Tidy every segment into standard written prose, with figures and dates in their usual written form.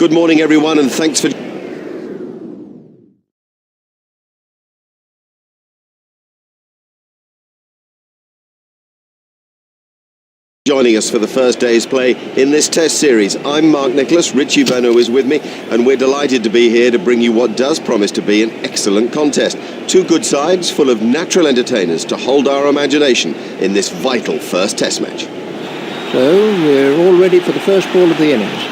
Good morning, everyone, and thanks for joining us for the first day's play in this test series. I'm Mark Nicholas, Richie Beno is with me, and we're delighted to be here to bring you what does promise to be an excellent contest. Two good sides full of natural entertainers to hold our imagination in this vital first test match. So we're all ready for the first ball of the innings.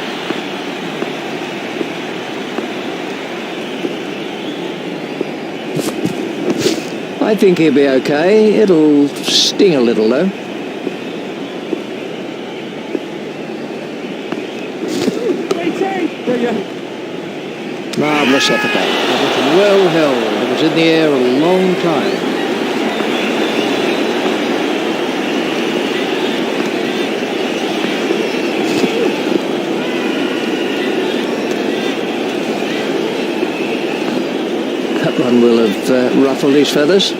I think he'll be okay. It'll sting a little though. Marvellous effort that. It was well held. It was in the air a long time. That one will have ruffled his feathers.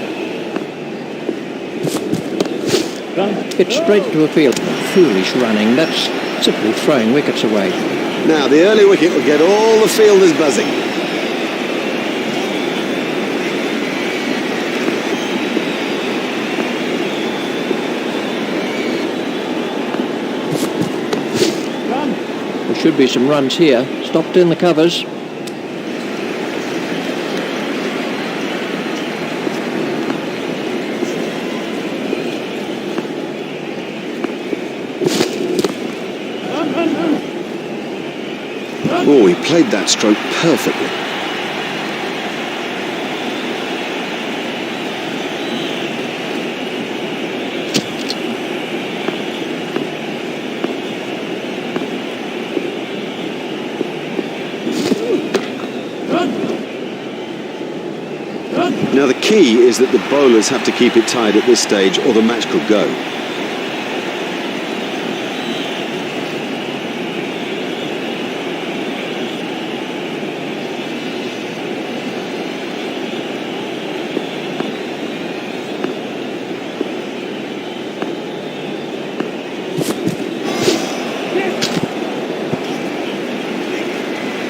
It's straight to a field. Foolish running. That's simply throwing wickets away. Now, the early wicket will get all the fielders buzzing. There should be some runs here. Stopped in the covers. Oh, he played that stroke perfectly. Now the key is that the bowlers have to keep it tied at this stage or the match could go.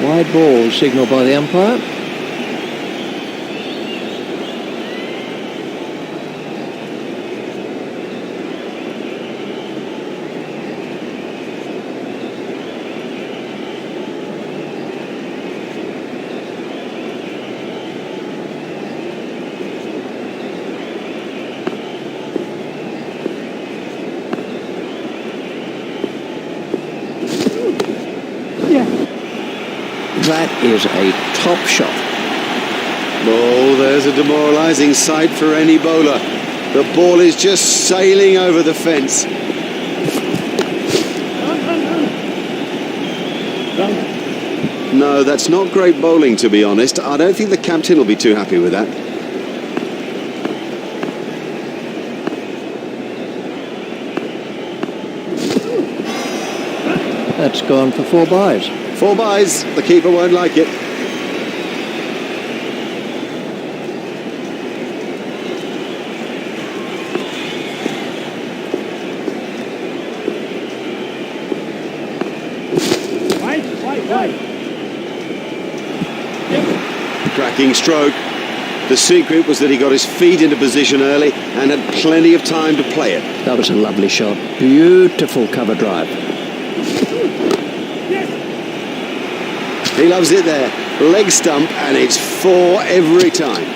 Wide ball signalled by the umpire. That is a top shot. Oh, there's a demoralising sight for any bowler. The ball is just sailing over the fence. No, that's not great bowling, to be honest. I don't think the captain will be too happy with that. That's gone for 4 byes. 4 byes. The keeper won't like it. Cracking stroke. The secret was that he got his feet into position early and had plenty of time to play it. That was a lovely shot. Beautiful cover drive. He loves it there. Leg stump, and it's 4 every time.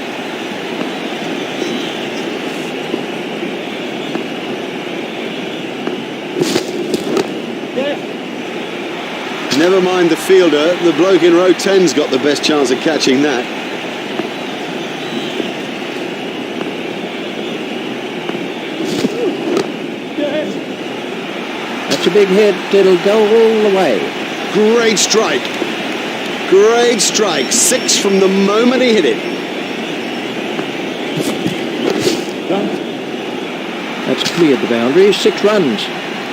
Never mind the fielder, the bloke in row 10's got the best chance of catching that. That's a big hit, it'll go all the way. Great strike. Great strike. 6 from the moment he hit it. That's cleared the boundary, 6 runs.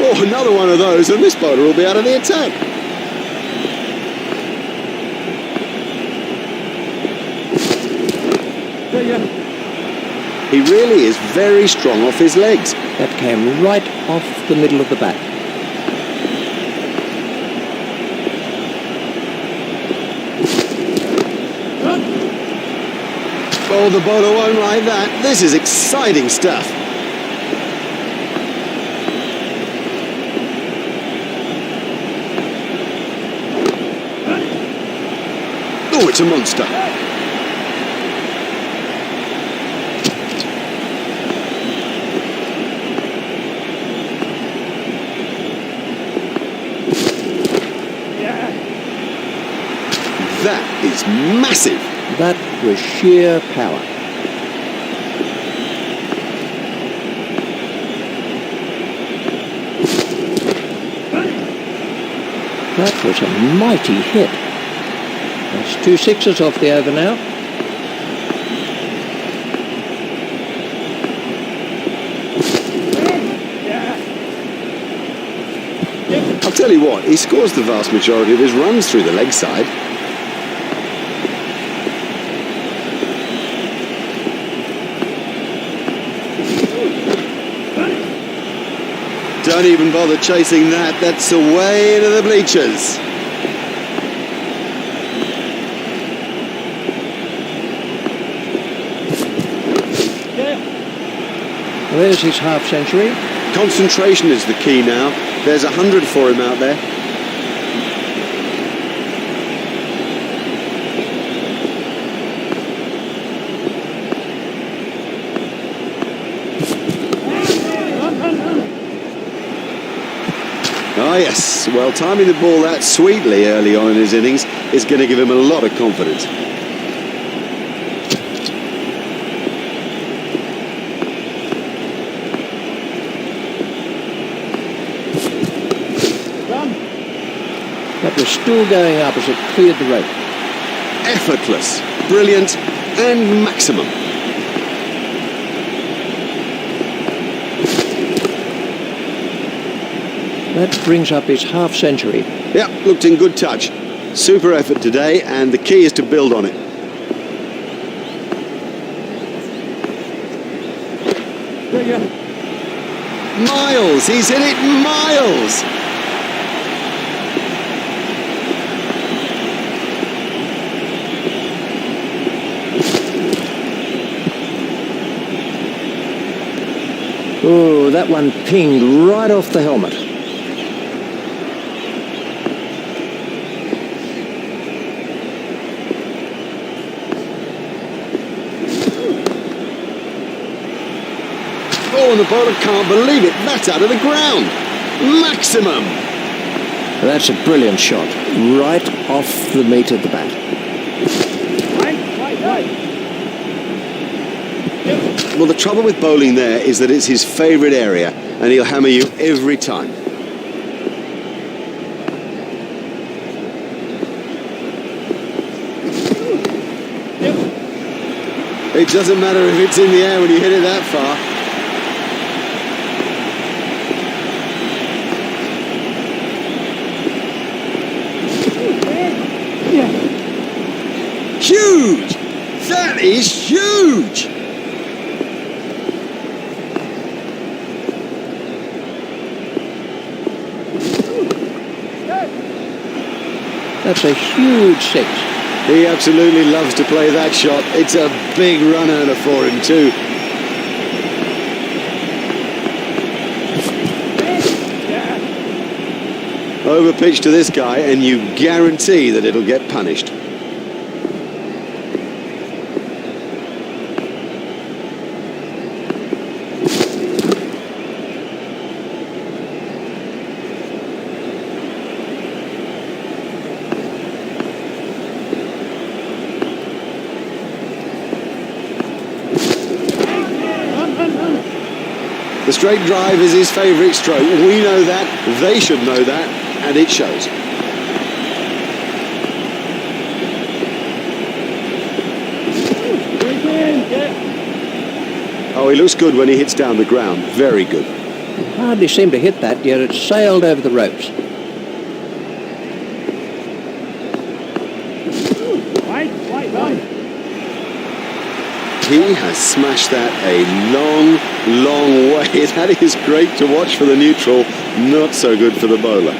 Oh, another one of those, and this bowler will be out of the attack. He really is very strong off his legs. That came right off the middle of the bat. Oh, the bowler won't like that. This is exciting stuff. Oh, it's a monster. That is massive. That was sheer power. That was a mighty hit. That's 2 sixes off the over now. I'll tell you what, he scores the vast majority of his runs through the leg side. Don't even bother chasing that. That's away into the bleachers. There's his half century. Concentration is the key now. There's 100 for him out there. Oh yes, well, timing the ball that sweetly early on in his innings is going to give him a lot of confidence. That was still going up as it cleared the rope. Effortless, brilliant, and maximum. That brings up his half century. Yeah, looked in good touch. Super effort today, and the key is to build on it. Miles, he's hit it miles. Oh, that one pinged right off the helmet. Oh, and the bowler can't believe it. That's out of the ground. Maximum. That's a brilliant shot. Right off the meat of the bat. Well, the trouble with bowling there is that it's his favourite area, and he'll hammer you every time. It doesn't matter if it's in the air when you hit it that far. Huge! That is huge! That's a huge six. He absolutely loves to play that shot. It's a big run earner for him too. Over pitch to this guy and you guarantee that it'll get punished. The straight drive is his favourite stroke. We know that, they should know that, and it shows. Oh, he looks good when he hits down the ground. Very good. He hardly seemed to hit that, yet it sailed over the ropes. He has smashed that a long, long way. That is great to watch for the neutral, not so good for the bowler.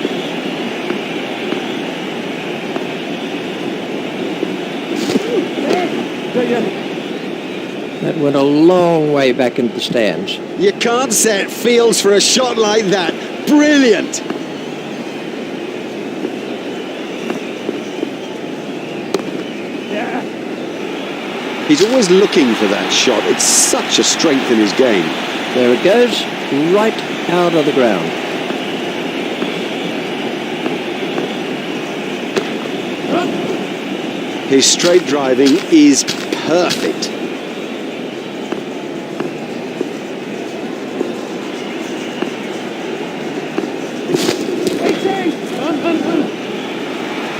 That went a long way back into the stands. You can't set fields for a shot like that. Brilliant! He's always looking for that shot. It's such a strength in his game. There it goes, right out of the ground. His straight driving is perfect.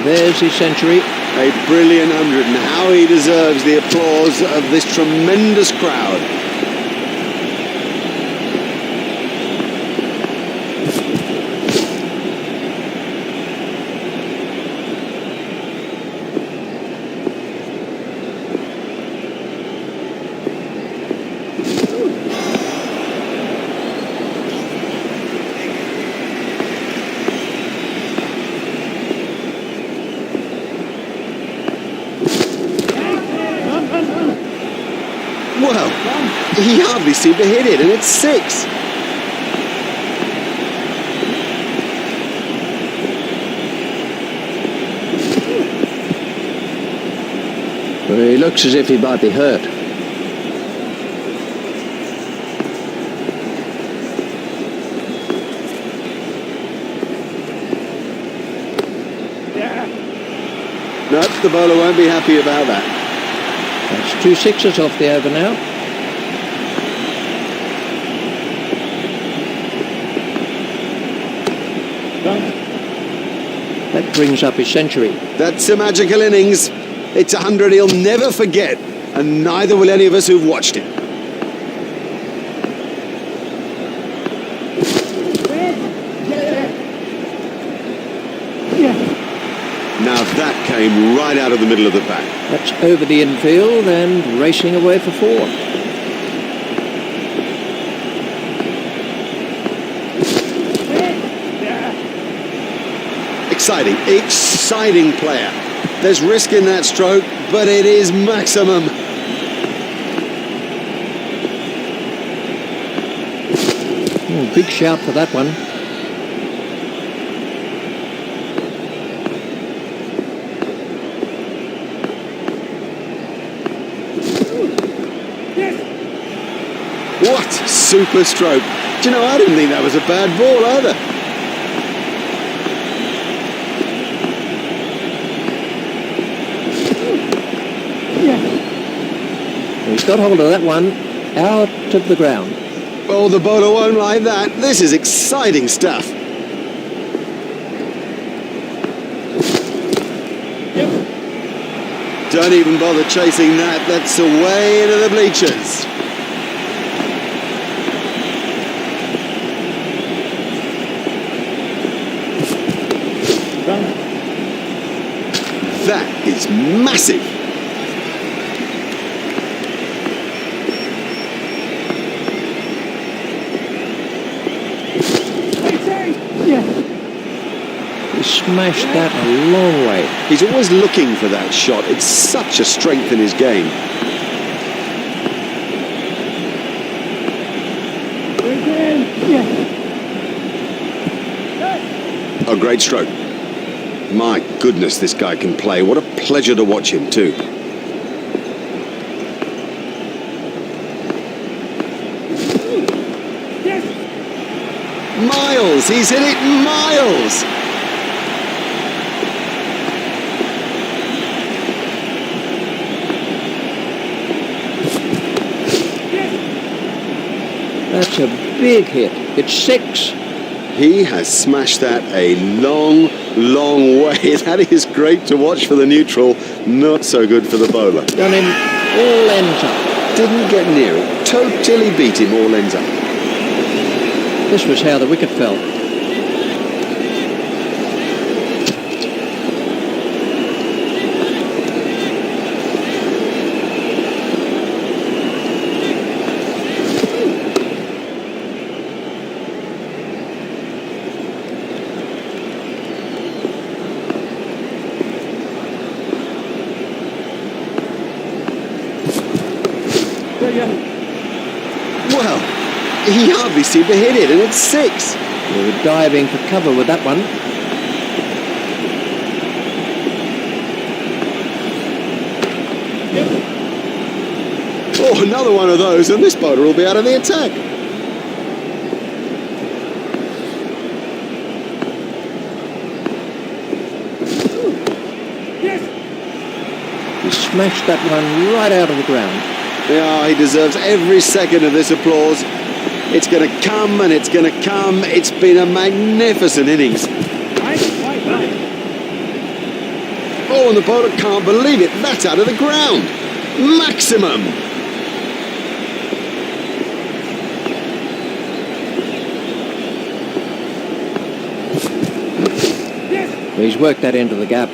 There's his century. A brilliant 100, and how he deserves the applause of this tremendous crowd. Well, he hardly seemed to hit it, and it's 6. Well, he looks as if he might be hurt. No, the bowler won't be happy about that. That's 2 sixes off the over now. That brings up his century. That's a magical innings. It's 100 he'll never forget, and neither will any of us who've watched it. Now that came right out of the middle of the bat. That's over the infield and racing away for 4. Exciting player. There's risk in that stroke, but it is maximum. Oh, big shout for that one. What super stroke. Do you know, I didn't think that was a bad ball either. He's got hold of that one out of the ground. Oh, the bowler won't like that. This is exciting stuff. Don't even bother chasing that. That's away into the bleachers. That is massive. He smashed that a long way. He's always looking for that shot. It's such a strength in his game. A great stroke. My goodness, this guy can play. What a pleasure to watch him too. Miles, he's hit it miles. That's a big hit. It's 6. He has smashed that a long way. That is great to watch for the neutral, not so good for the bowler. Done him all ends up. Didn't get near it, totally beat him all ends up. This was how the wicket fell. he hardly seemed to hit it, and it's 6. They were diving for cover with that one. Oh, another one of those, and this boulder will be out of the attack. He smashed that one right out of the ground. Yeah, he deserves every second of this applause. It's going to come, and it's going to come. It's been a magnificent innings. Oh, and the bowler can't believe it. That's out of the ground. Maximum. He's worked that into the gap.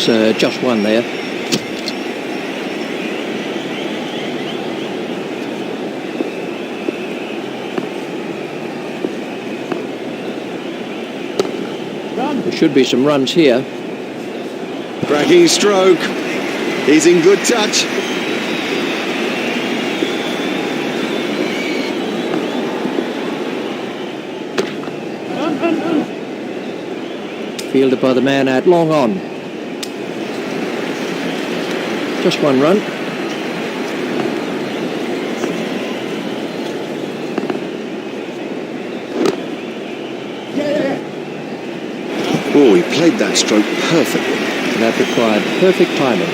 There's just one there. There should be some runs here. Cracking stroke. He's in good touch. Fielded by the man at long on. Just one run. Oh, he played that stroke perfectly. That required perfect timing.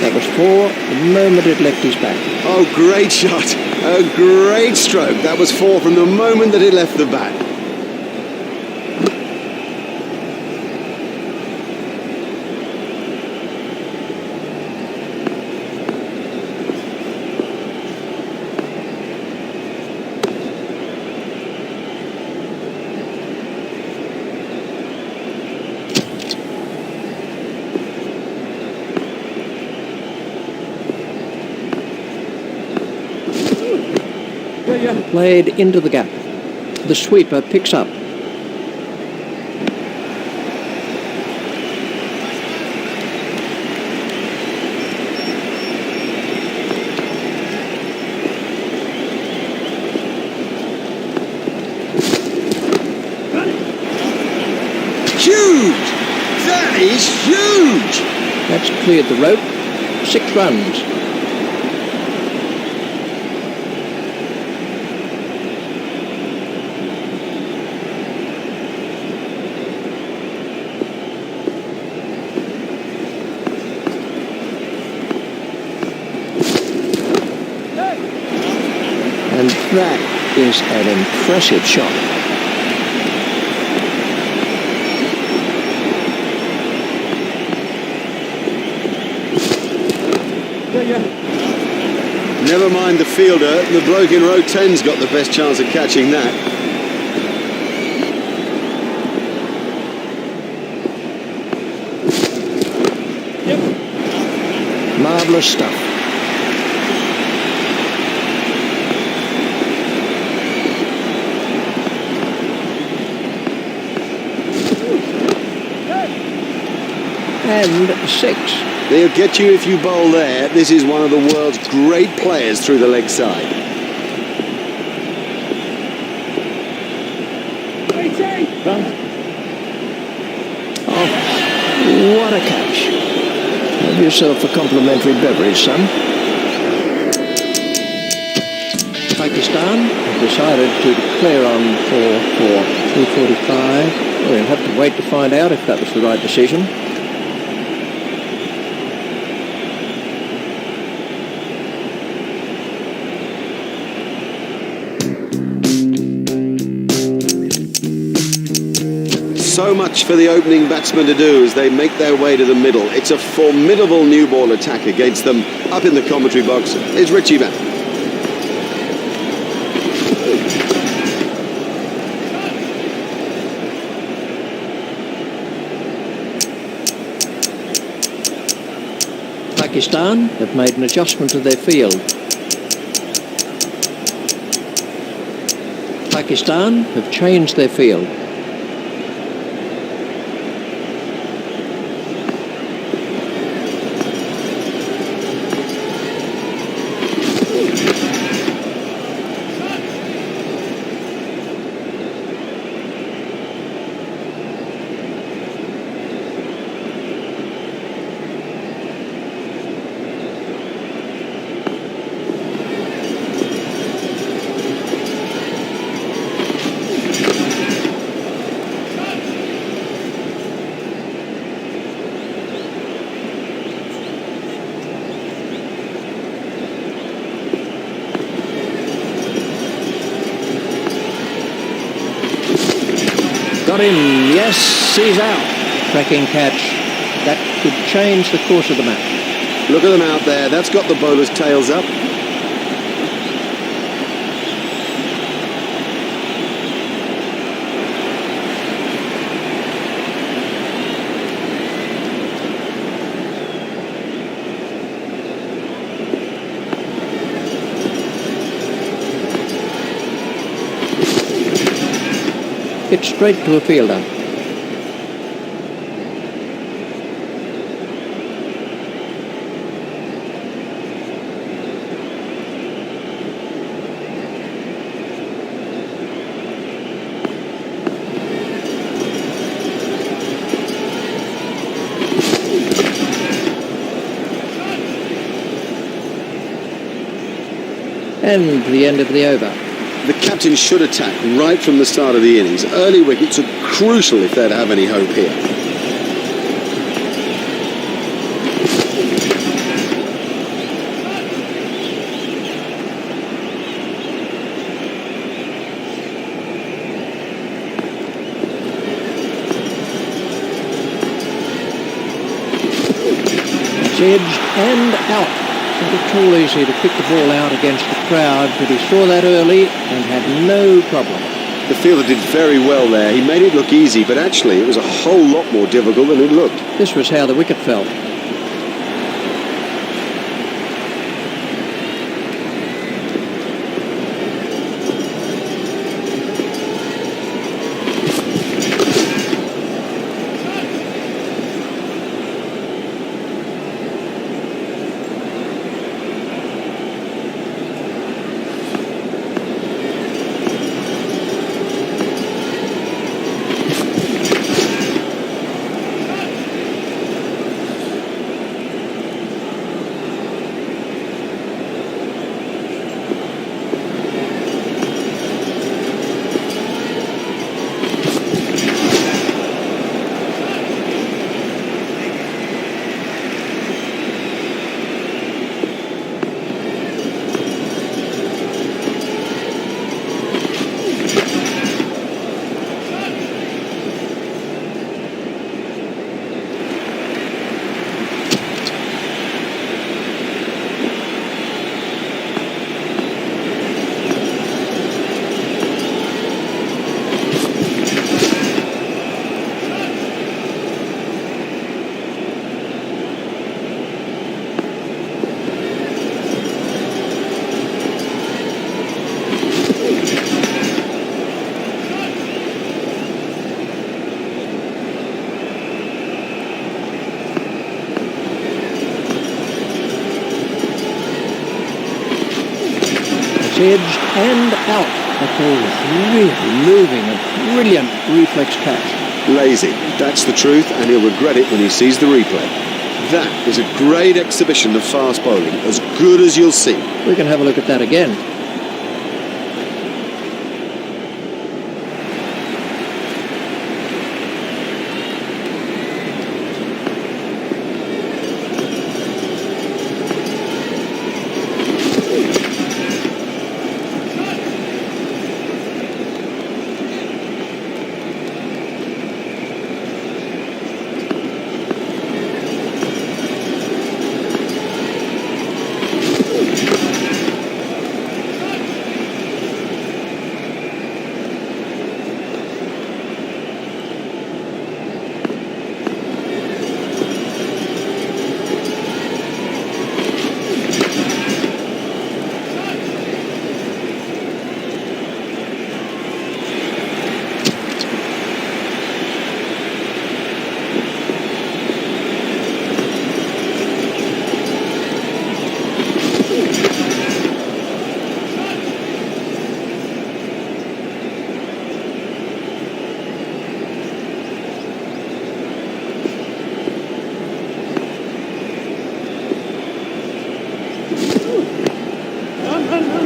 That was 4 the moment it left his bat. Oh, great shot. A great stroke. That was 4 from the moment that it left the bat. Played into the gap. The sweeper picks up. Huge! That is huge! That's cleared the rope. 6 runs. And that is an impressive shot. Never mind the fielder, the bloke in row 10's got the best chance of catching that. Marvellous stuff. And 6. They'll get you if you bowl there. This is one of the world's great players through the leg side. What a catch. Have yourself a complimentary beverage, son. Pakistan have decided to declare on for 2:45. We'll have to wait to find out if that was the right decision. So much for the opening batsmen to do as they make their way to the middle. It's a formidable new ball attack against them. Up in the commentary box is Richie Van. Pakistan have made an adjustment to their field. Pakistan have changed their field. Got him, yes, he's out. Cracking catch. That could change the course of the match. Look at them out there. That's got the bowlers' tails up. Hit straight to a fielder. And the end of the over. The captain should attack right from the start of the innings. Early wickets are crucial if they're to have any hope here. It's edged and out. Not at all easy to pick the ball out against the crowd, but he saw that early and had no problem. The fielder did very well there. He made it look easy, but actually it was a whole lot more difficult than it looked. This was how the wicket fell. Edged and out. That ball was really moving. A brilliant reflex catch. Lazy, that's the truth, and he'll regret it when he sees the replay. That is a great exhibition of fast bowling, as good as you'll see. We can have a look at that again.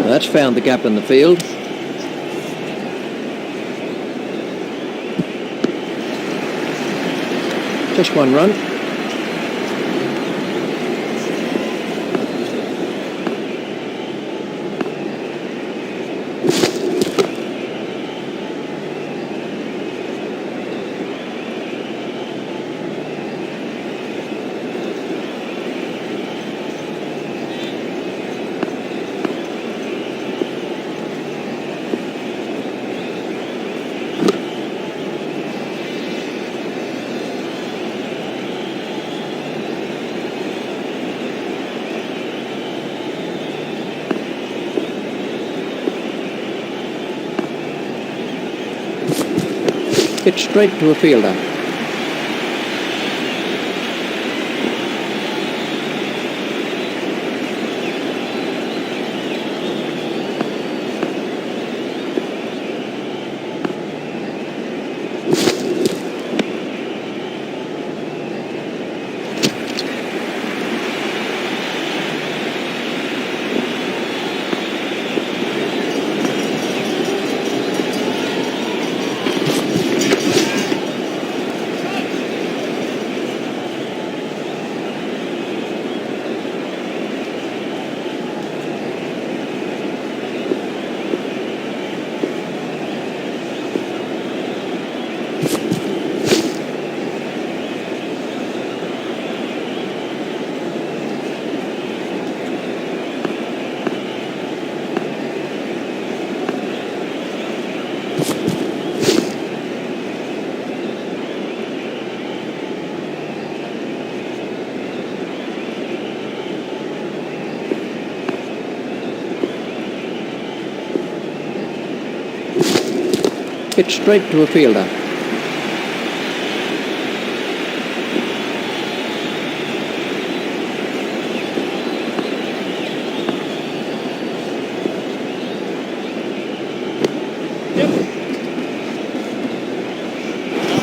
That's found the gap in the field. Just one run. Hit straight to a fielder. Hit straight to a fielder.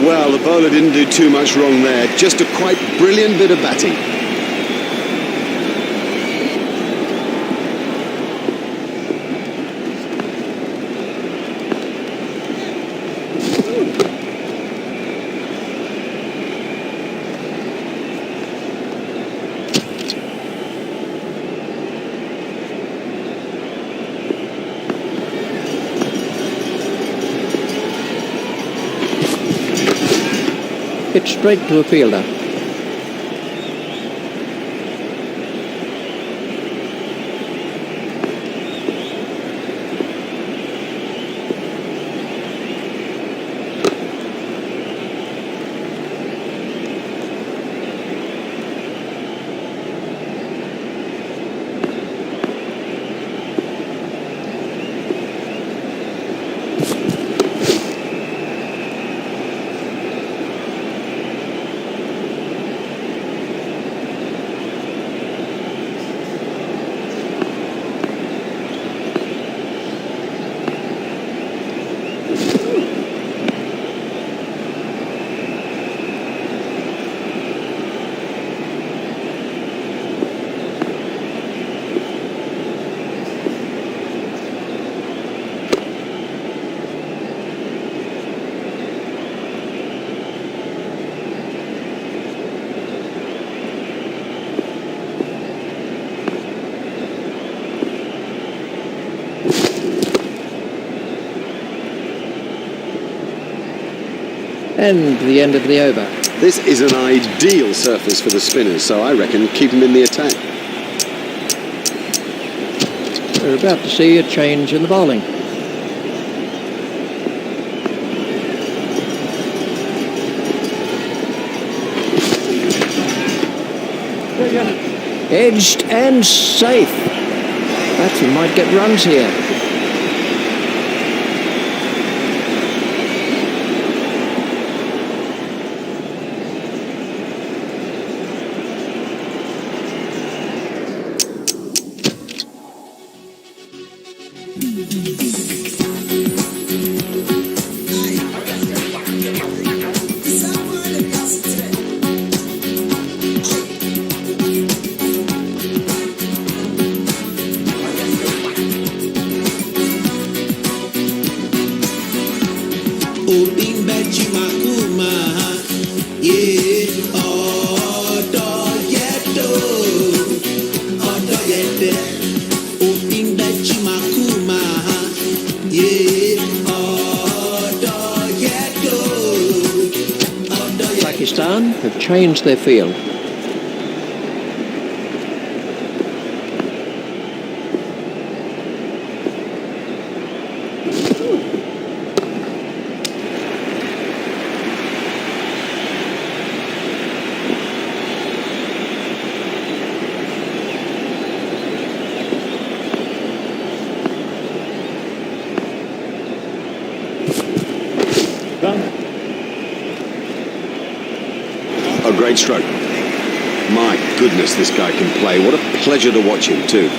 Well, the bowler didn't do too much wrong there. Just a quite brilliant bit of batting. Hit straight to a fielder. And the end of the over. This is an ideal surface for the spinners, so I reckon keep them in the attack. We're about to see a change in the bowling. Edged and safe. Batsman might get runs here. Pakistan have changed their field. A great stroke. My goodness, this guy can play. What a pleasure to watch him too.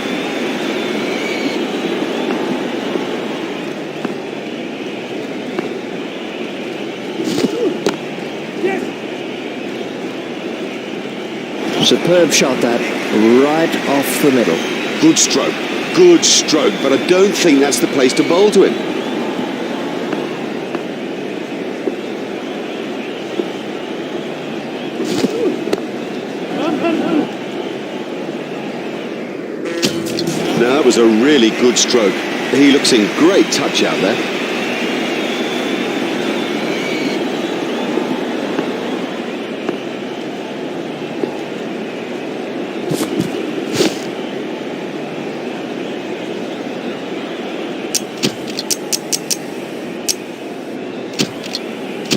Superb shot that, right off the middle. Good stroke, but I don't think that's the place to bowl to him. No, that was a really good stroke. He looks in great touch out there.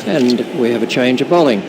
And we have a change of bowling.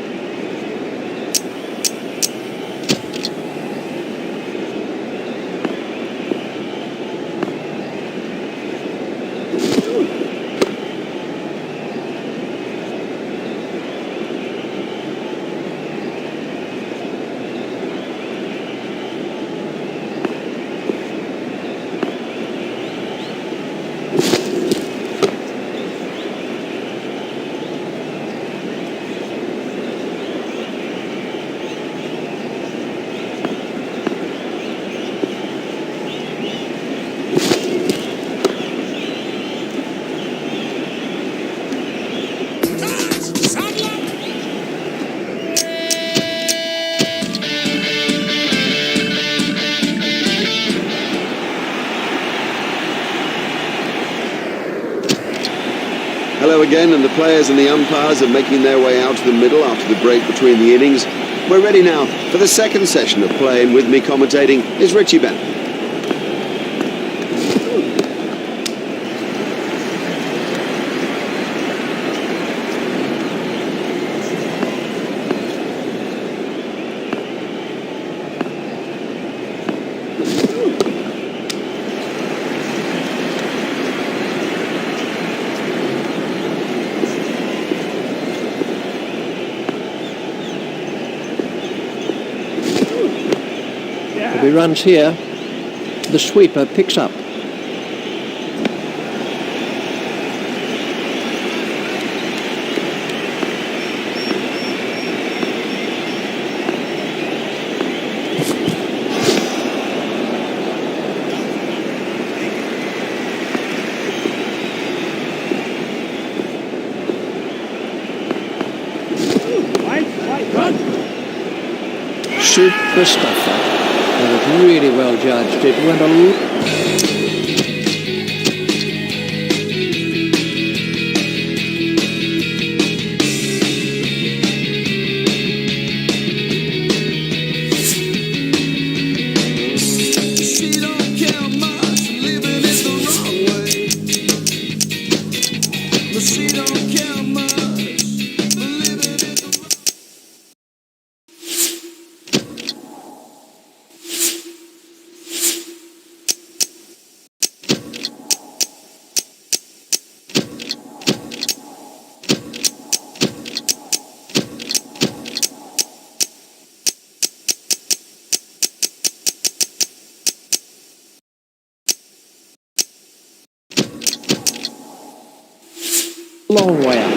Hello again, and the players and the umpires are making their way out to the middle after the break between the innings. We're ready now for the second session of play, and with me commentating is Richie Bennett. If he runs here, the sweeper picks up. Super stuff that. That was really well judged. It went a Long way up.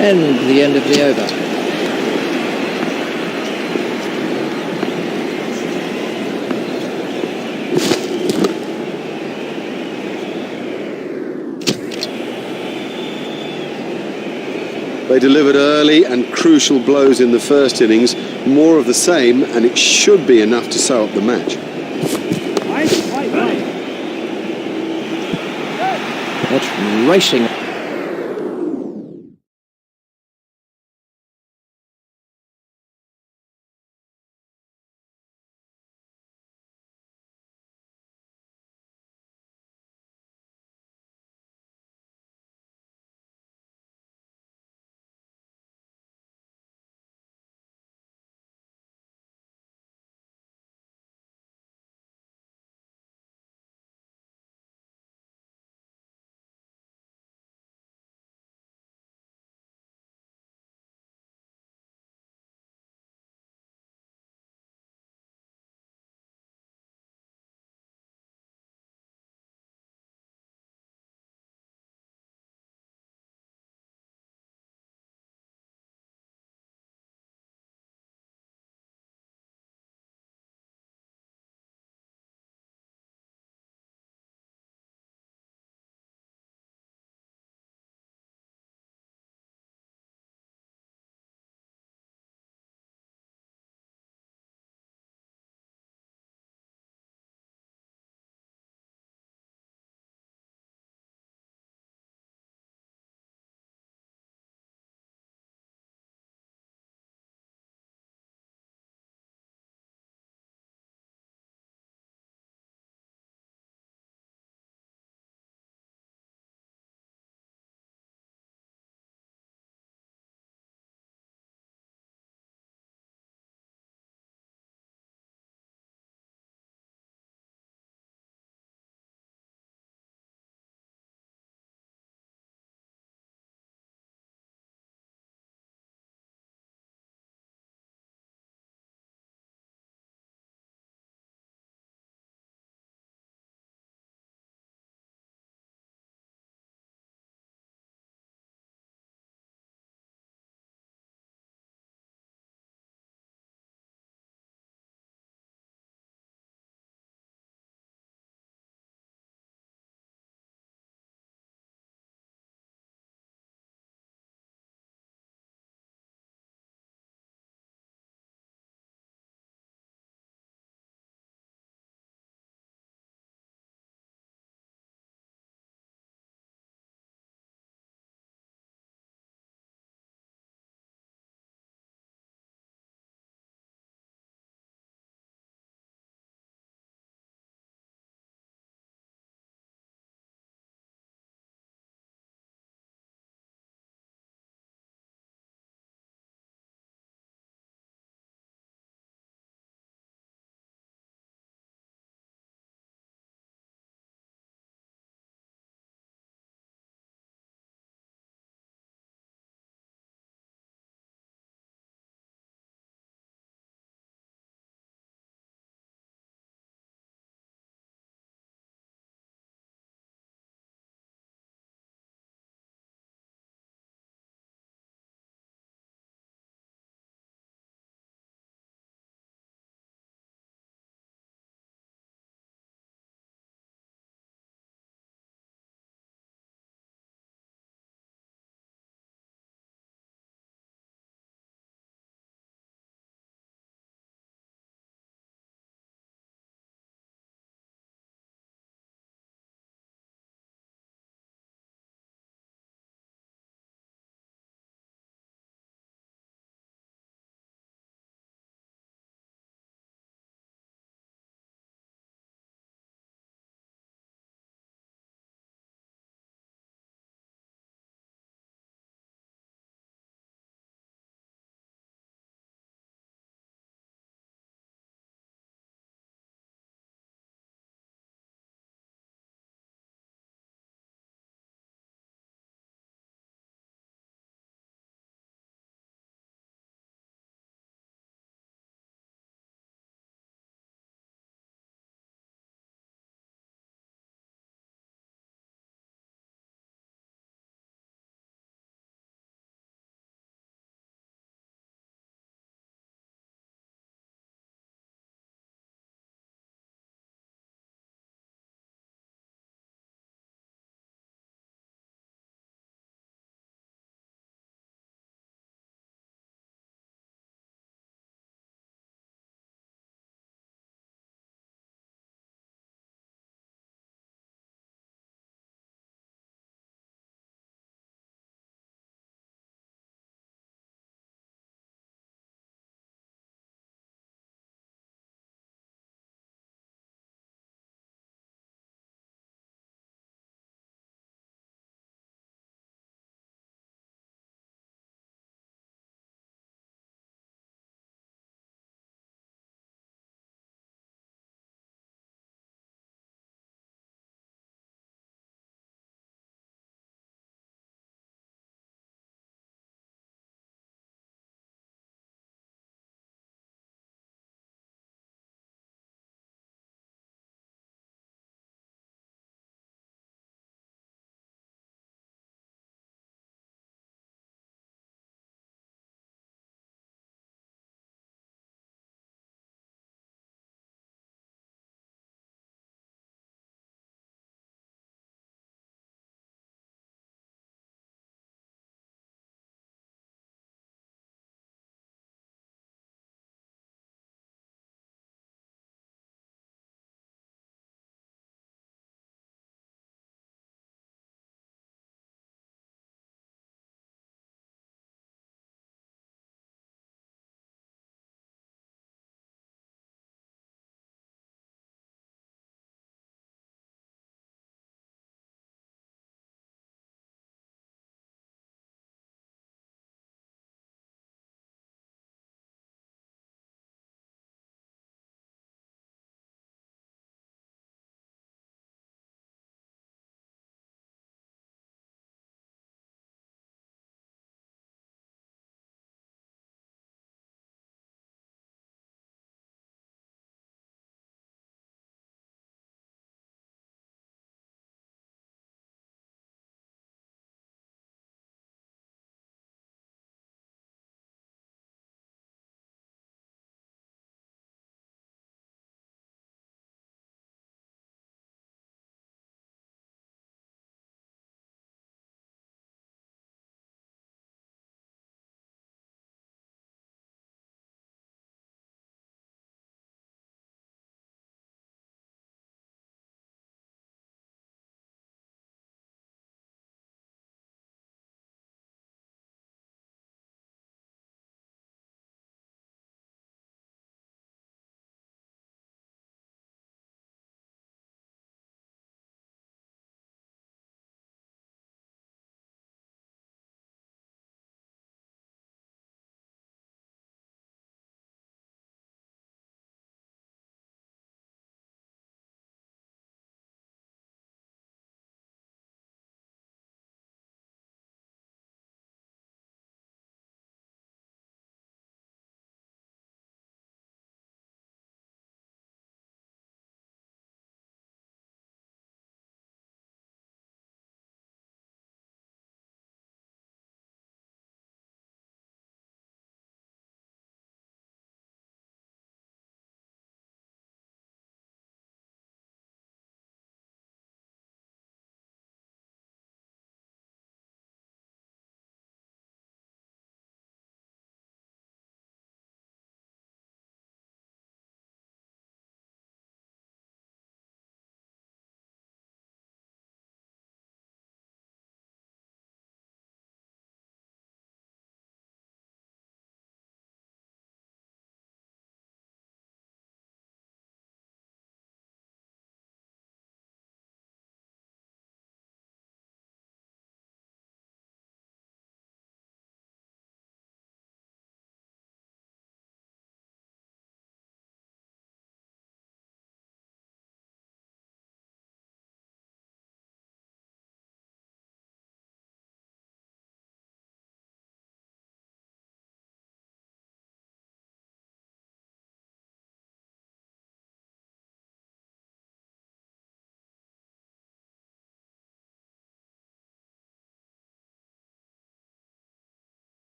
And the end of the over. They delivered early and crucial blows in the first innings, more of the same, and it should be enough to sew up the match. That's racing.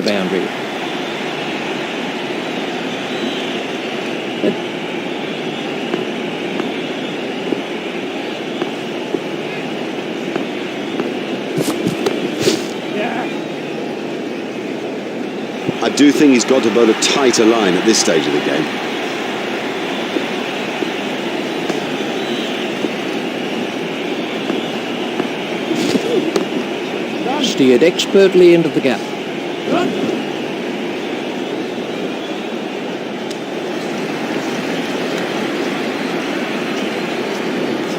the boundary. I do think he's got to bowl a tighter line at this stage of the game. Steered expertly into the gap.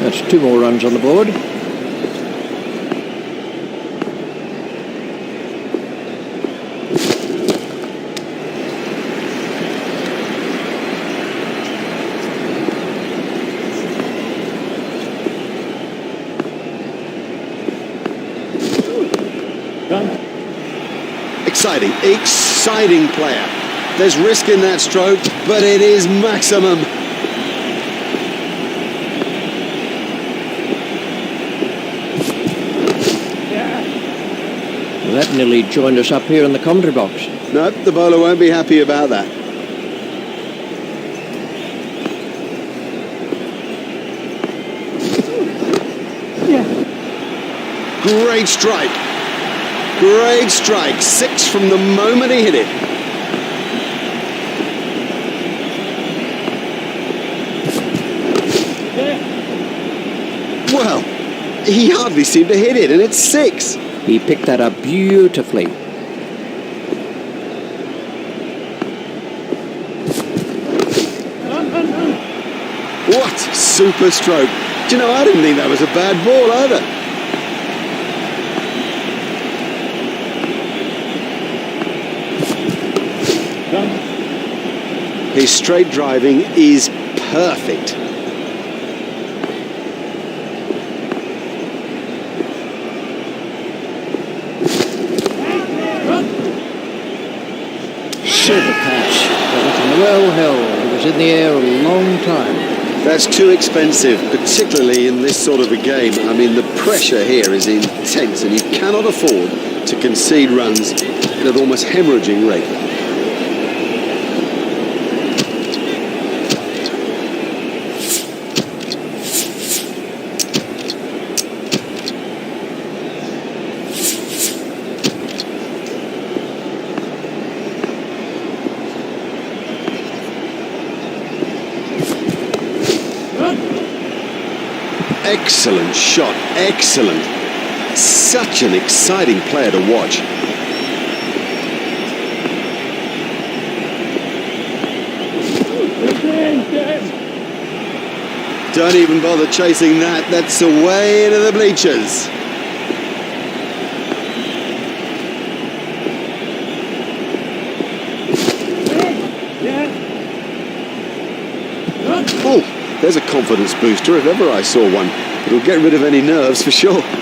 That's 2 more runs on the board. Exciting player. There's risk in that stroke, but it is maximum. Well, that nearly joined us up here in the commentary box. No, the bowler won't be happy about that. Great strike. Great strike. 6 from the moment he hit it. Well, he hardly seemed to hit it, and it's 6. He picked that up beautifully. What super stroke. Do you know, I didn't think that was a bad ball either. His straight driving is perfect. Super catch. That was well held. It was in the air a long time. That's too expensive, particularly in this sort of a game. I mean, the pressure here is intense, and you cannot afford to concede runs at an almost hemorrhaging rate. Excellent shot, excellent. Such an exciting player to watch. Don't even bother chasing that. That's away into the bleachers. Oh, there's a confidence booster if ever I saw one. It'll get rid of any nerves for sure. The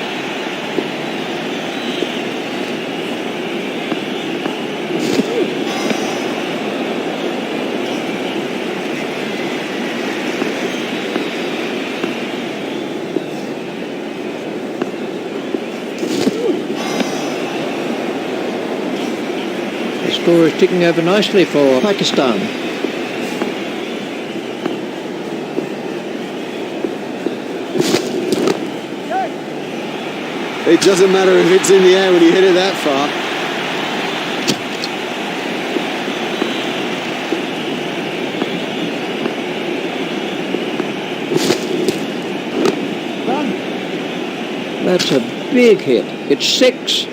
score is ticking over nicely for Pakistan. It doesn't matter if it's in the air when you hit it that far. That's a big hit. It's 6.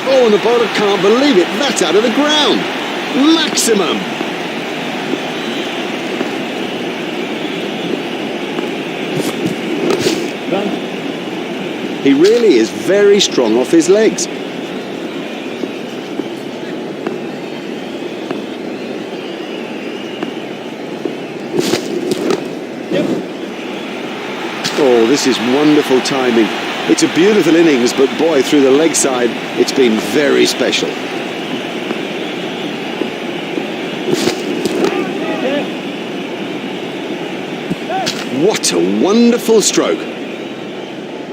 Oh, and the bowler can't believe it. That's out of the ground. Maximum. He really is very strong off his legs. Oh, this is wonderful timing. It's a beautiful innings, but boy, through the leg side, it's been very special. What a wonderful stroke.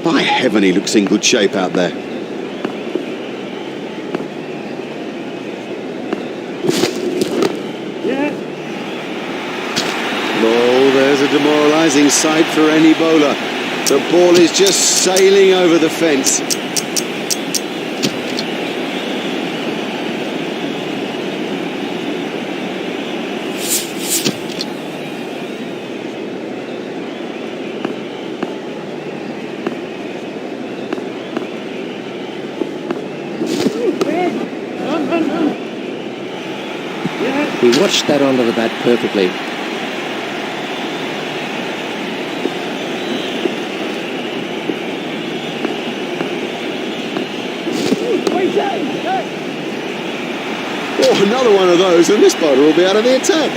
By heaven, he looks in good shape out there. Oh, there's a demoralising sight for any bowler. The ball is just sailing over the fence. He watched that onto the bat perfectly. Oh, another one of those, and this bowler will be out of the attack.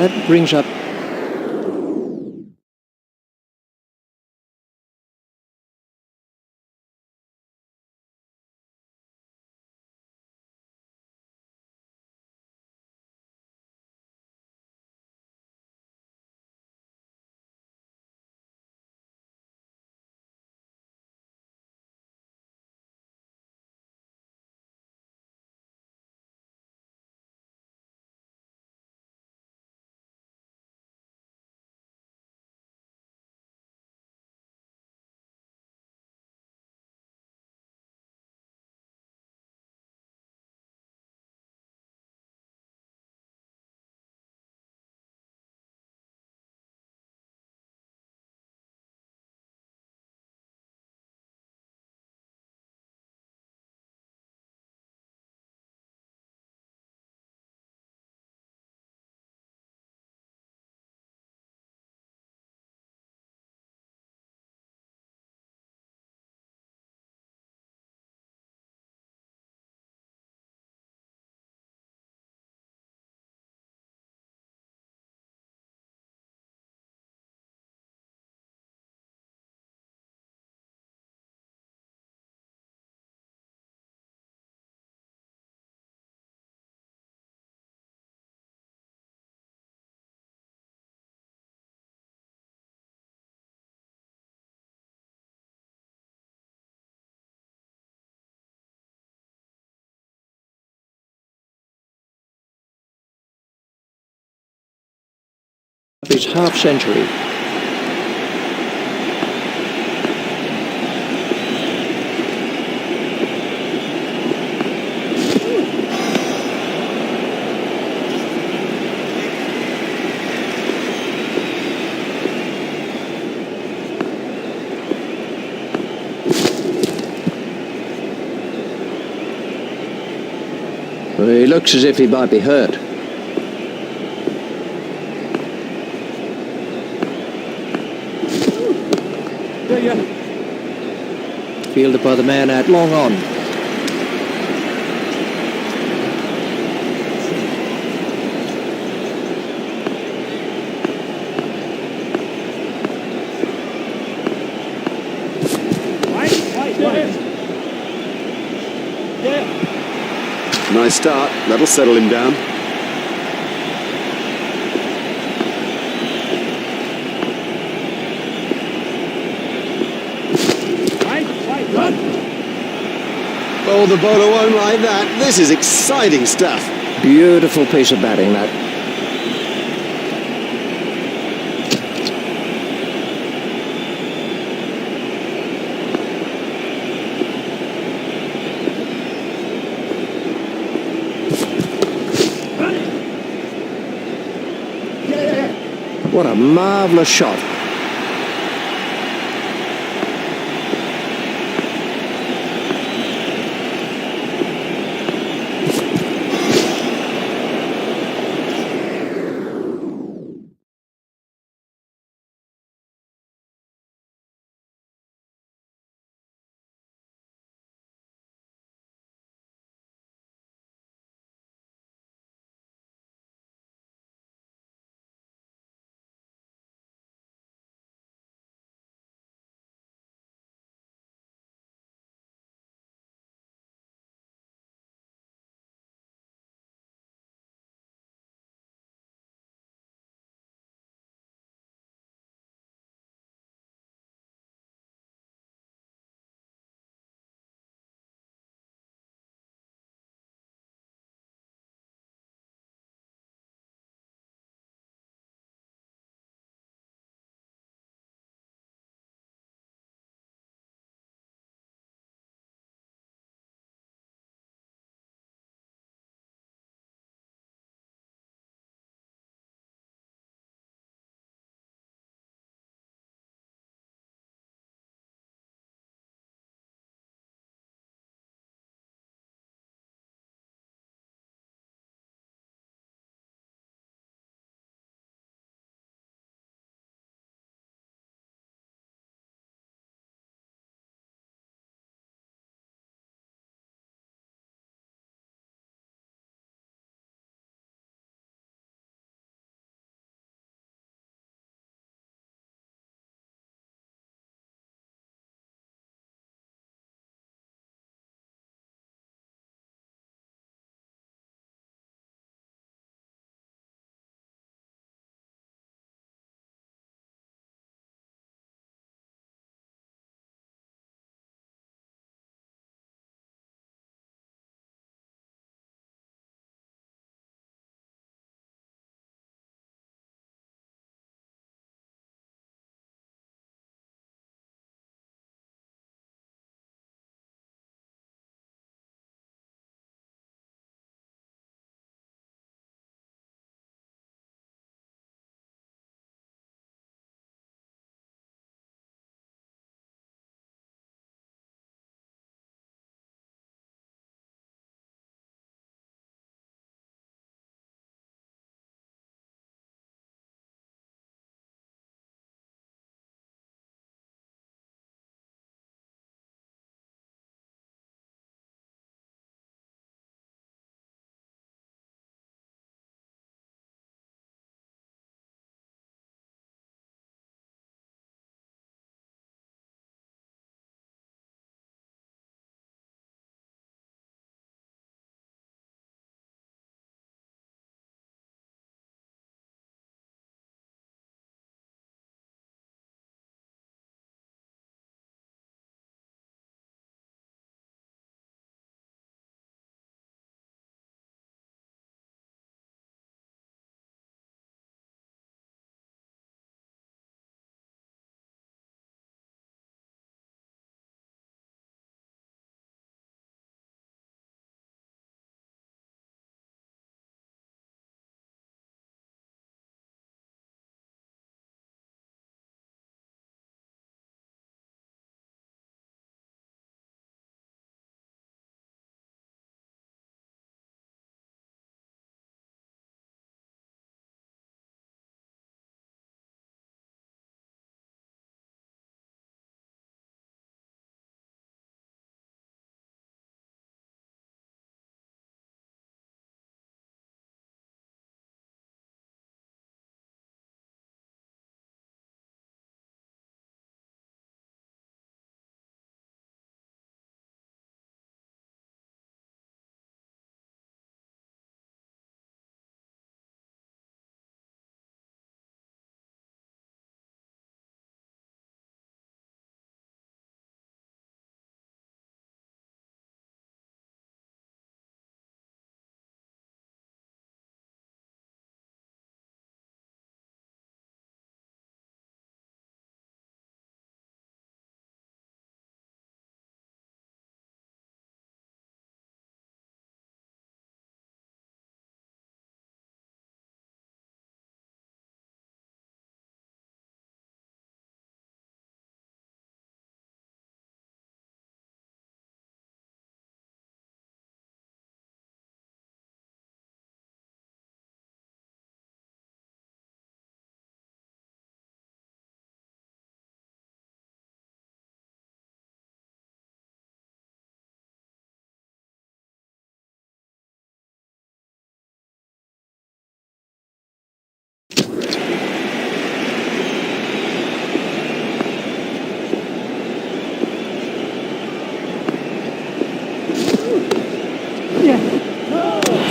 That brings up his half century. Well, he looks as if he might be hurt. Fielded by the man out long on. Nice start. That'll settle him down. Oh, the bowler won't like that. This is exciting stuff. Beautiful piece of batting, that. What a marvellous shot.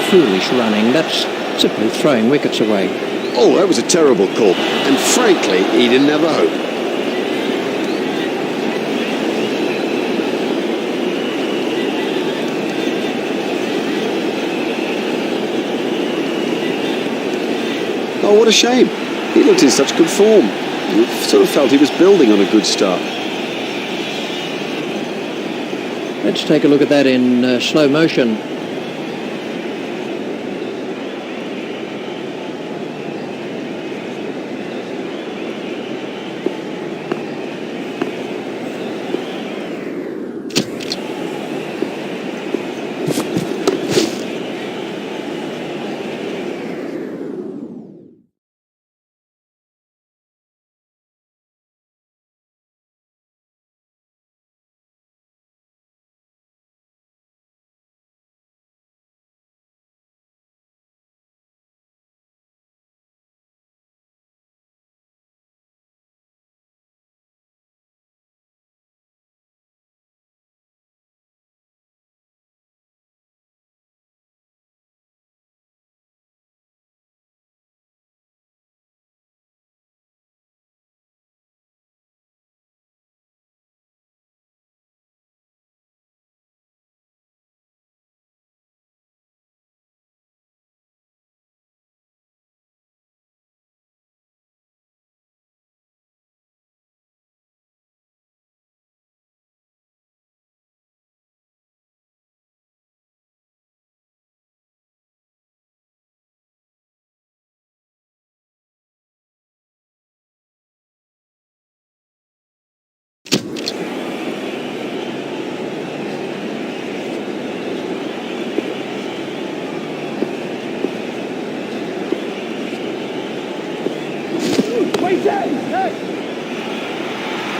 foolish running. That's simply throwing wickets away. Oh, that was a terrible call. And frankly, he didn't have a hope. Oh, what a shame. He looked in such good form. You sort of felt he was building on a good start. Let's take a look at that in slow motion.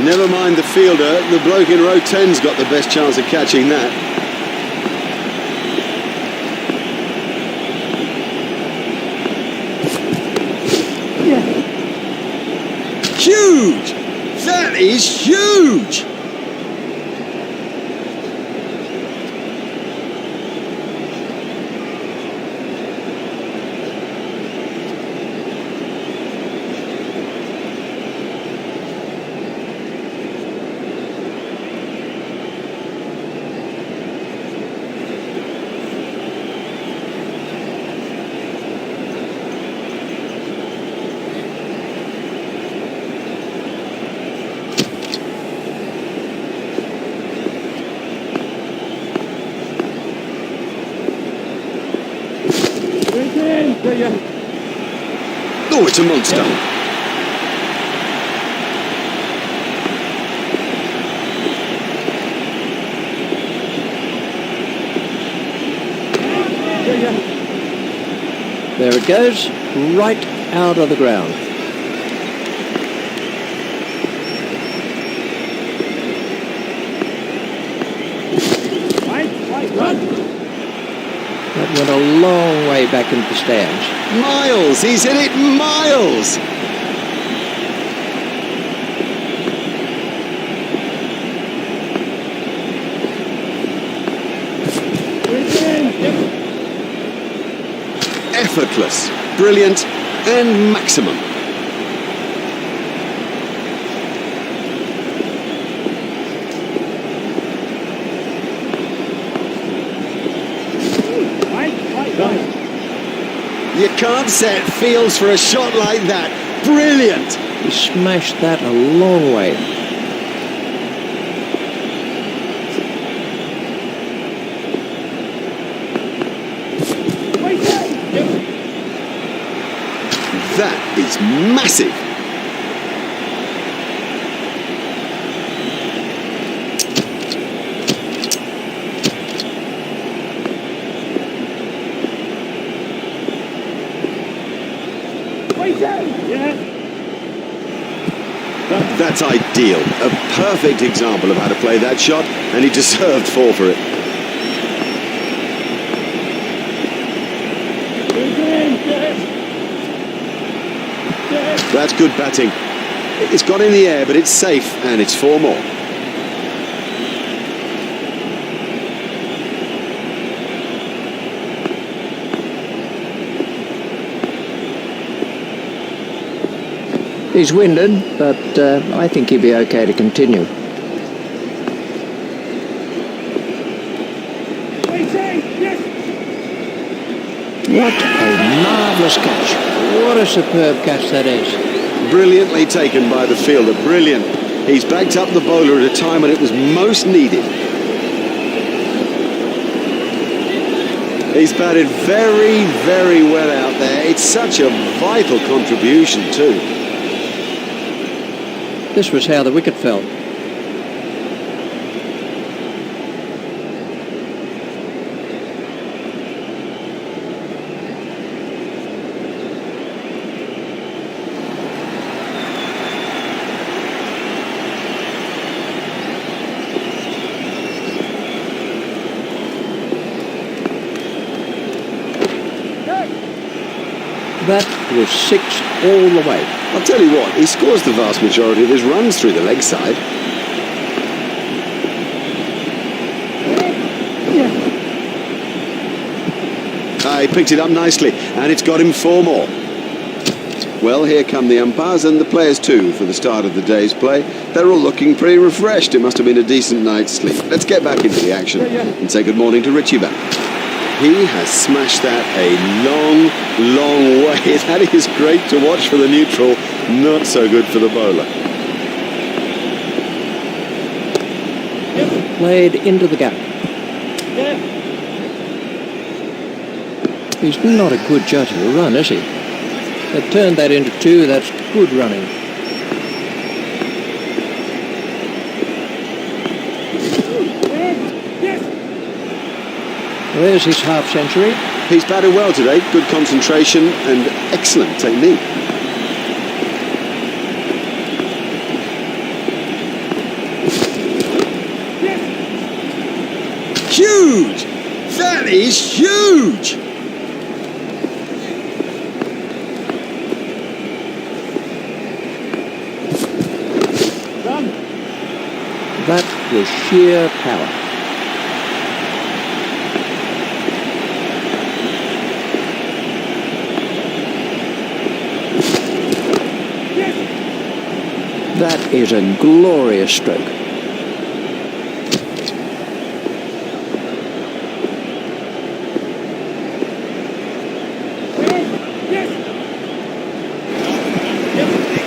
Never mind the fielder, the bloke in row 10's got the best chance of catching that. Yeah. Huge! That is huge! Oh, it's a monster. There it goes, right out of the ground. That went a long way back into the stands. Miles! He's hit it miles! Effortless, brilliant, and maximum. You can't set fields for a shot like that. Brilliant! He smashed that a long way. That is massive. That's ideal. A perfect example of how to play that shot, and he deserved 4 for it. That's good batting. It's got in the air, but it's safe, and it's 4 more. He's winded, but I think he'll be okay to continue. What a marvellous catch. What a superb catch that is. Brilliantly taken by the fielder. Brilliant. He's backed up the bowler at a time when it was most needed. He's batted very, very well out there. It's such a vital contribution too. This was how the wicket fell. That was 6 all the way. I'll tell you what, he scores the vast majority of his runs through the leg side. He picked it up nicely, and it's got him 4 more. Well, here come the umpires and the players too for the start of the day's play. They're all looking pretty refreshed. It must have been a decent night's sleep. Let's get back into the action and say good morning to Richie back. He has smashed that a long, long way. That is great to watch for the neutral, not so good for the bowler. Played into the gap. He's not a good judge of a run, is he? They've turned that into 2. That's good running. There's his half-century. He's batted well today. Good concentration and excellent technique. Huge! That is huge! That was sheer power. That is a glorious stroke.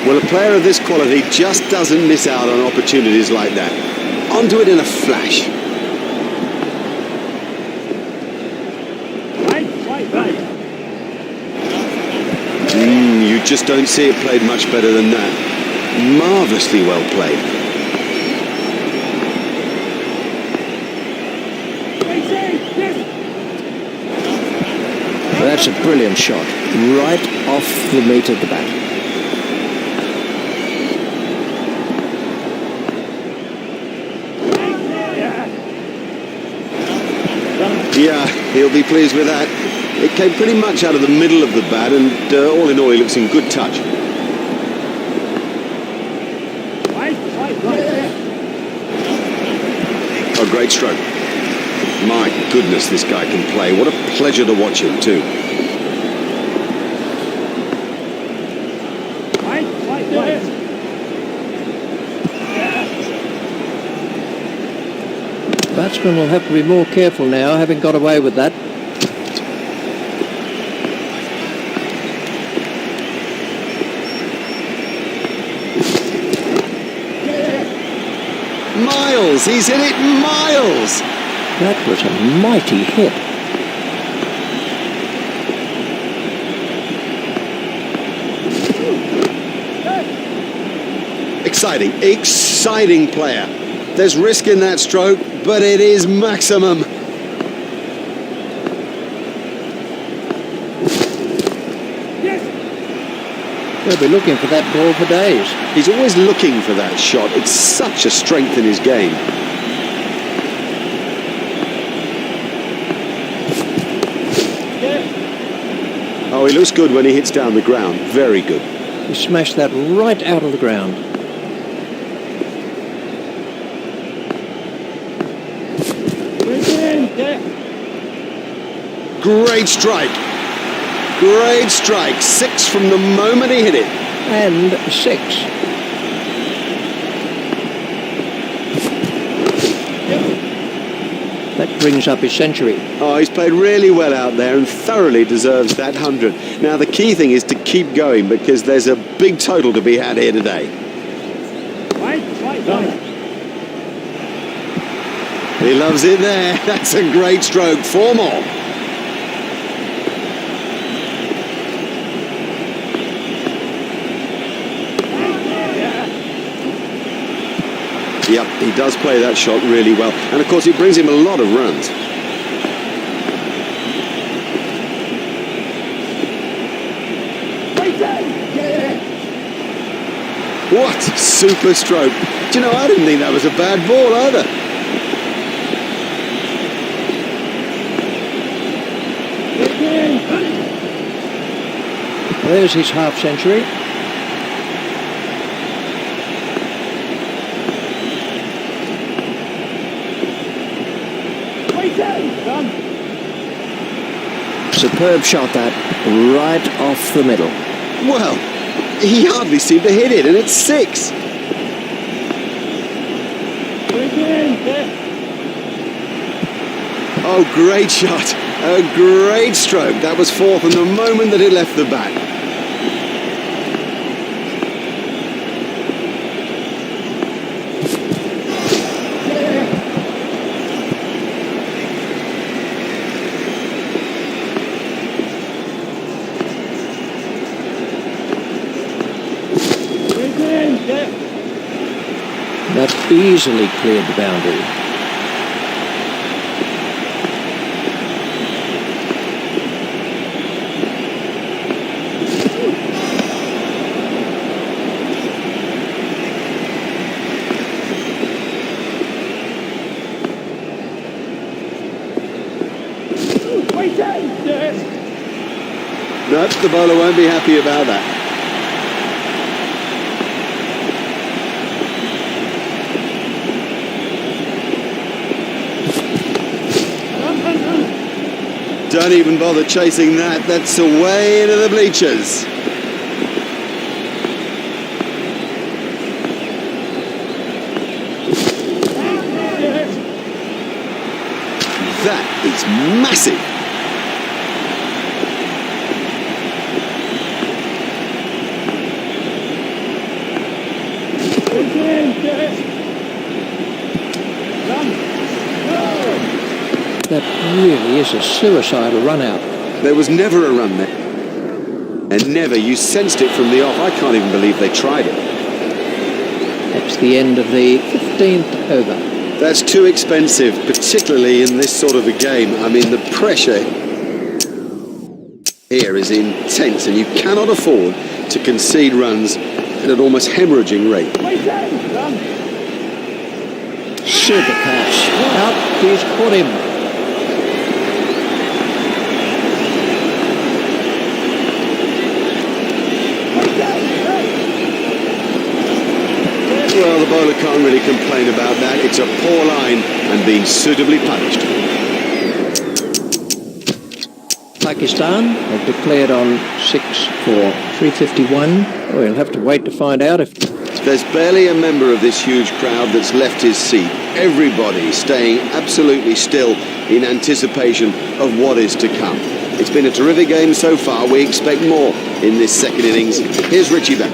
Well, a player of this quality just doesn't miss out on opportunities like that. Onto it in a flash. You just don't see it played much better than that. Marvellously well played. That's a brilliant shot. Right off the meat of the bat. Yeah, he'll be pleased with that. It came pretty much out of the middle of the bat, and all in all, he looks in good touch. Oh, great stroke. My goodness, this guy can play. What a pleasure to watch him, too. Batsman will have to be more careful now, having got away with that. Miles! He's hit it miles! That was a mighty hit. Exciting player. There's risk in that stroke, but it is maximum. They'll be looking for that ball for days. He's always looking for that shot. It's such a strength in his game. Oh, he looks good when he hits down the ground. Very good. He smashed that right out of the ground. Great strike. Great strike. 6 from the moment he hit it. and 6. That brings up his century. Oh, he's played really well out there and thoroughly deserves that 100. Now, the key thing is to keep going because there's a big total to be had here today. Right. He loves it there. That's a great stroke. 4 more. Yep, he does play that shot really well. And, of course, it brings him a lot of runs. What super stroke. Do you know, I didn't think that was a bad ball either. There's his half century. Superb shot that, right off the middle. Well, he hardly seemed to hit it, and it's 6. Oh, great shot. A great stroke. That was 4th, and the moment that it left the bat. That easily cleared the boundary. No, the bowler won't be happy about that. Don't even bother chasing that. That's away into the bleachers. That is massive. That really is a suicidal run out. There was never a run there. And never. You sensed it from the off. I can't even believe they tried it. That's the end of the 15th over. That's too expensive, particularly in this sort of a game. I mean, the pressure here is intense, and you cannot afford to concede runs at an almost hemorrhaging rate. Super catch. Out, he's caught him. Well, the bowler can't really complain about that. It's a poor line and being suitably punished. Pakistan have declared on 6 for 351. We'll have to wait to find out if... There's barely a member of this huge crowd that's left his seat. Everybody staying absolutely still in anticipation of what is to come. It's been a terrific game so far. We expect more in this second innings. Here's Richie back.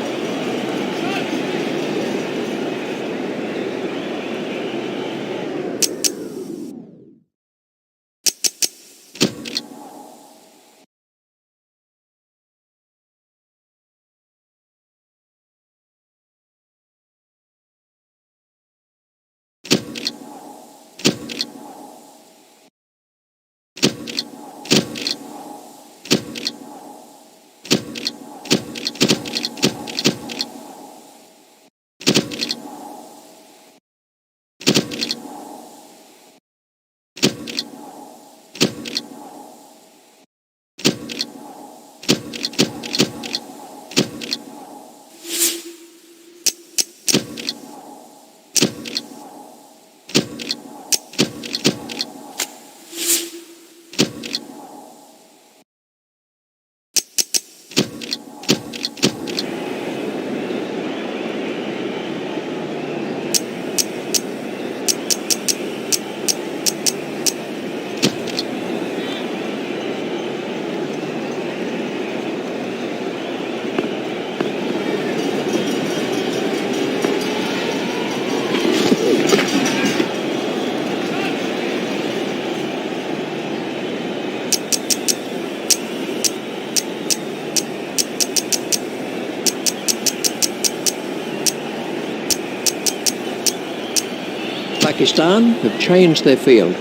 Pakistan have changed their field.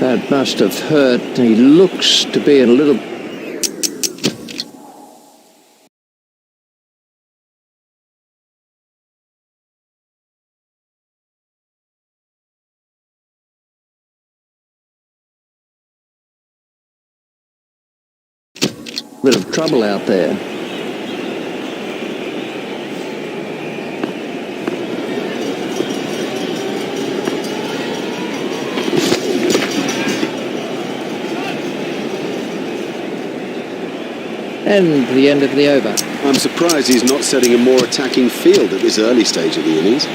That must have hurt. He looks to be in a little... bit of trouble out there. And the end of the over. I'm surprised he's not setting a more attacking field at this early stage of the innings.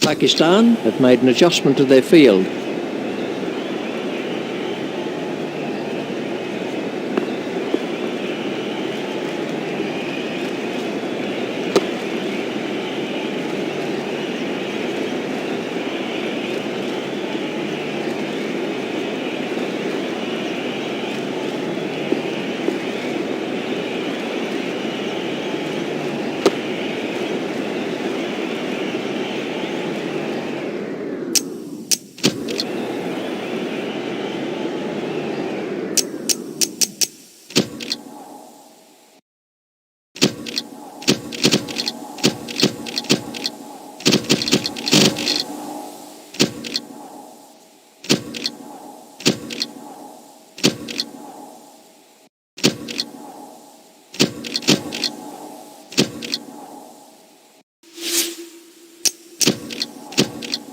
Pakistan have made an adjustment to their field.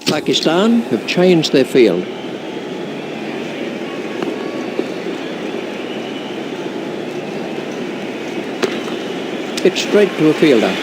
Pakistan have changed their field. It's straight to a fielder.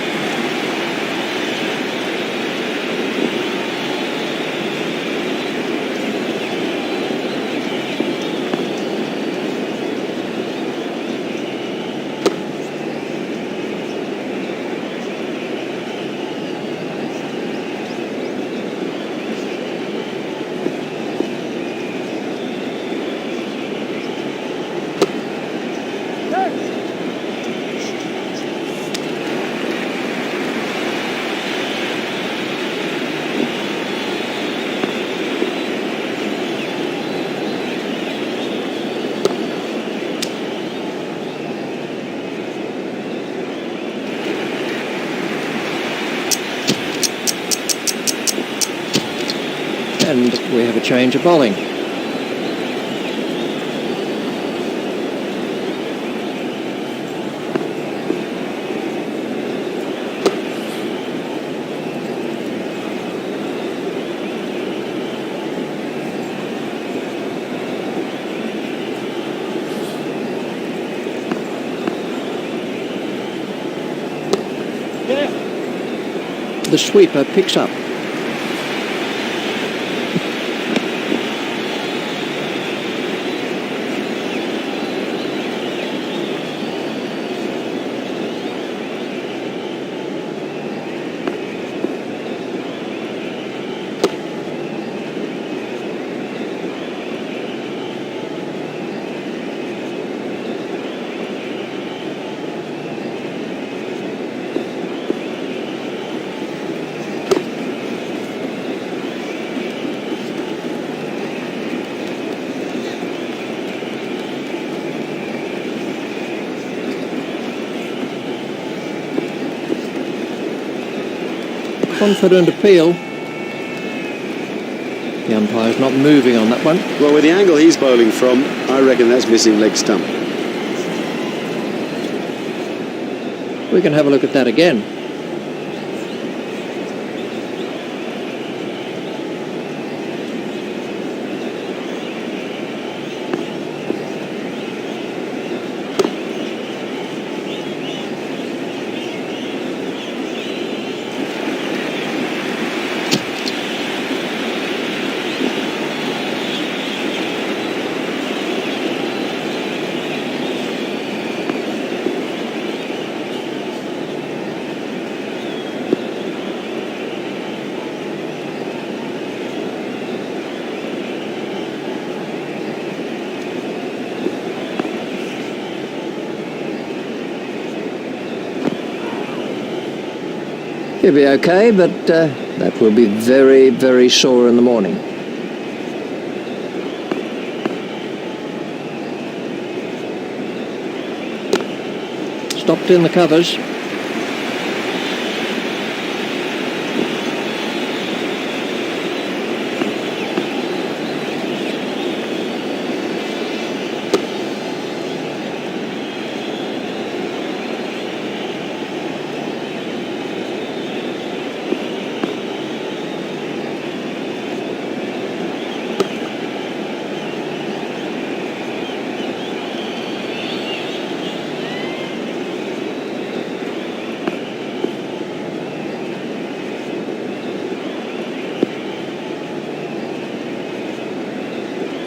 And we have a change of bowling. The sweeper picks up. Confident appeal. The umpire's not moving on that one. Well, with the angle he's bowling from, I reckon that's missing leg stump. We can have a look at that again. He'll be okay, but that will be very, very sore in the morning. Stopped in the covers.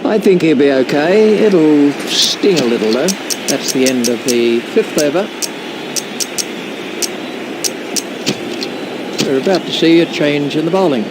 I think he'll be okay. It'll sting a little though. That's the end of the 5th over. We're about to see a change in the bowling.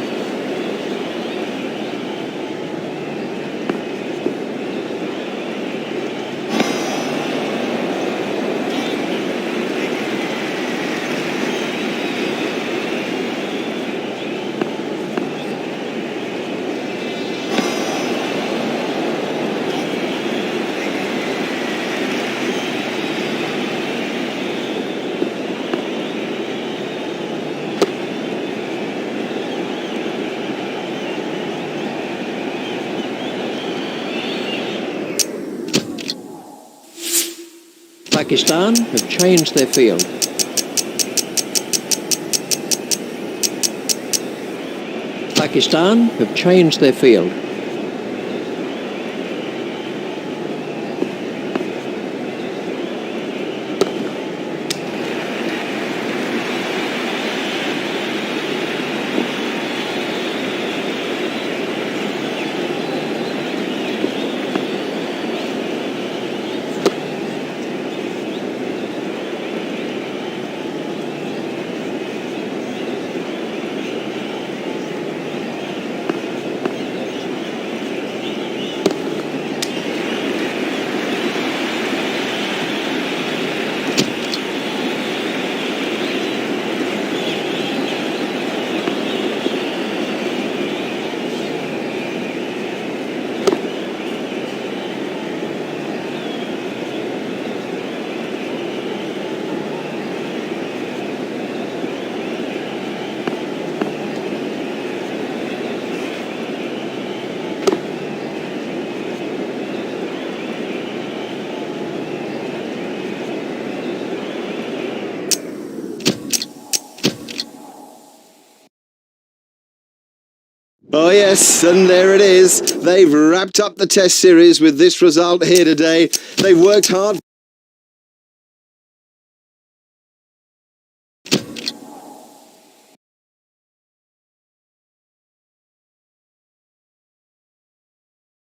Pakistan have changed their field. Pakistan have changed their field. Oh yes, and there it is. They've wrapped up the Test series with this result here today. They've worked hard.